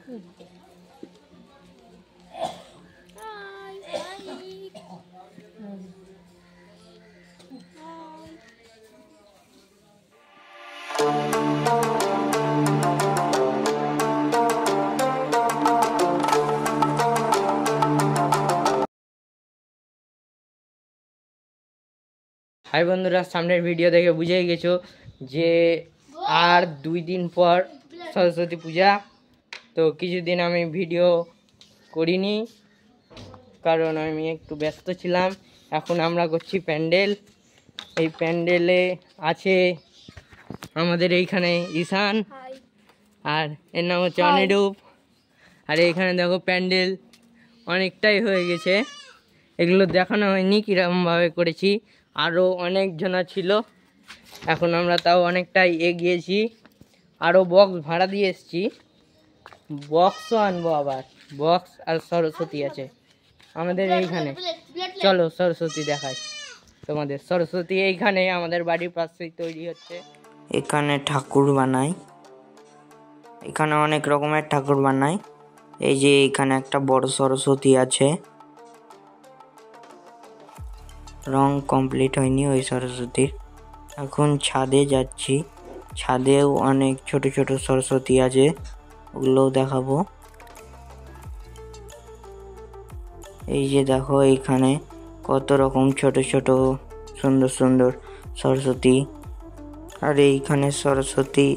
High বন্ধুরা, সামনের video দেখে বুঝেই গেছো যে আর 2 দিন পর সরস্বতী পূজা। তো কিছুদিন আমি ভিডিও করিনি কারণ আমি একটু ব্যস্ত ছিলাম। এখন আমরা করছি প্যান্ডেল। এই প্যান্ডেলে আছে আমাদের এইখানে ঈশান, আর এর নাম হচ্ছে অনিরূপ। আর এইখানে দেখো প্যান্ডেল অনেকটাই হয়ে গেছে, এগুলো দেখানো হয়নি কীরকমভাবে করেছি। আরও অনেকজনা ছিল, এখন আমরা তাও অনেকটাই এগিয়েছি। আরও বক্স ভাড়া দিয়ে এসেছি, বক্সও আনবো আবার। বক্স আর সরস্বতী আছে আমাদের এইখানে। চলো সরস্বতী দেখাই তোমাদের। সরস্বতী এইখানে আমাদের বাড়ির পাশেই তৈরি হচ্ছে। এখানে ঠাকুর বানাই, এখানে অনেক রকমের ঠাকুর বানাই। এই যে এখানে একটা বড় সরস্বতী আছে, রং কমপ্লিট হয়নি ওই সরস্বতীর। এখন ছাদে যাচ্ছি, ছাদেও অনেক ছোট ছোট সরস্বতী আছে, ওগুলোও দেখাবো। এই যে দেখো এইখানে কত রকম ছোট ছোট সুন্দর সুন্দর সরস্বতী। আর এইখানে সরস্বতী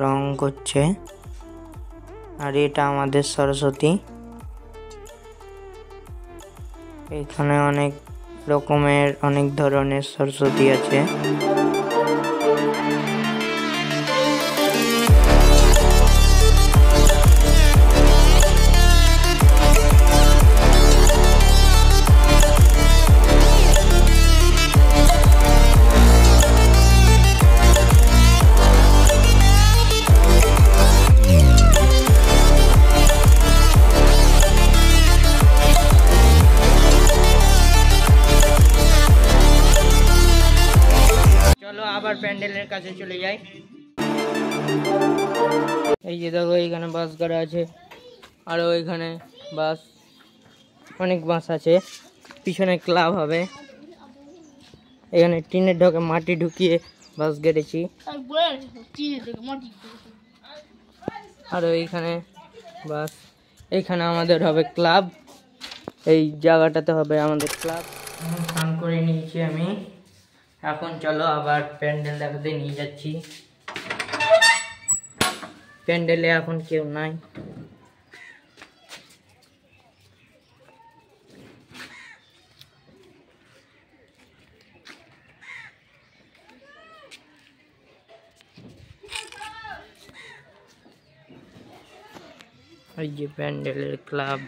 রং করছে, আর এটা আমাদের সরস্বতী। এখানে অনেক রকমের অনেক ধরনের সরস্বতী আছে। চলো আবার প্যান্ডেলের কাছে চলে যাই। এই যে দেখো এইখানে বাস গাড়া আছে, আরও এখানে বাস, অনেক বাস আছে। পিছনে ক্লাব হবে। এখানে টিনের ঢোকে মাটি ঢুকিয়ে বাস গেড়েছি। আরও এইখানে বাস। এইখানে আমাদের হবে ক্লাব, এই জায়গাটাতে হবে আমাদের ক্লাব। স্নান করে নিয়েছি আমি, এখন চলো আবার প্যান্ডেল দেখাতে নিয়ে যাচ্ছি। প্যান্ডেলে এখন কেউ নাই। এই যে প্যান্ডেলের ক্লাব,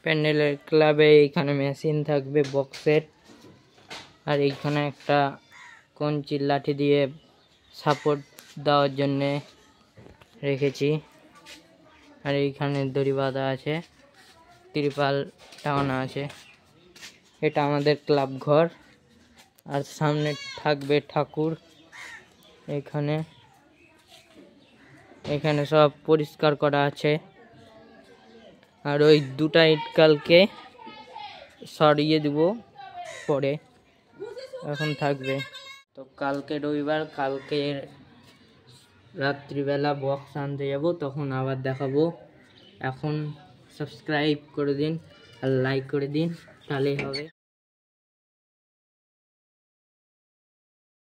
প্যান্ডেলের ক্লাবে এইখানে মেশিন থাকবে বক্সের, আর এইখানে একটা কঞ্চি লাঠি দিয়ে সাপোর্ট দেওয়ার জন্যে রেখেছি। আর এইখানে দড়ি বাঁধা আছে, ত্রিপাল টাঙানো আছে। এটা আমাদের ক্লাব ঘর। আর সামনে থাকবে ঠাকুর। এখানে এখানে সব পরিষ্কার করা আছে। আর ওই দুটা ইট কালকে সরিয়ে দেব পরে, এখন থাকবে। তো কালকে রবিবার, কালকে রাত্রিবেলা বক্স আনতে যাব, তখন আবার দেখাবো। এখন সাবস্ক্রাইব করে দিন আর লাইক করে দিন, তাহলেই হবে।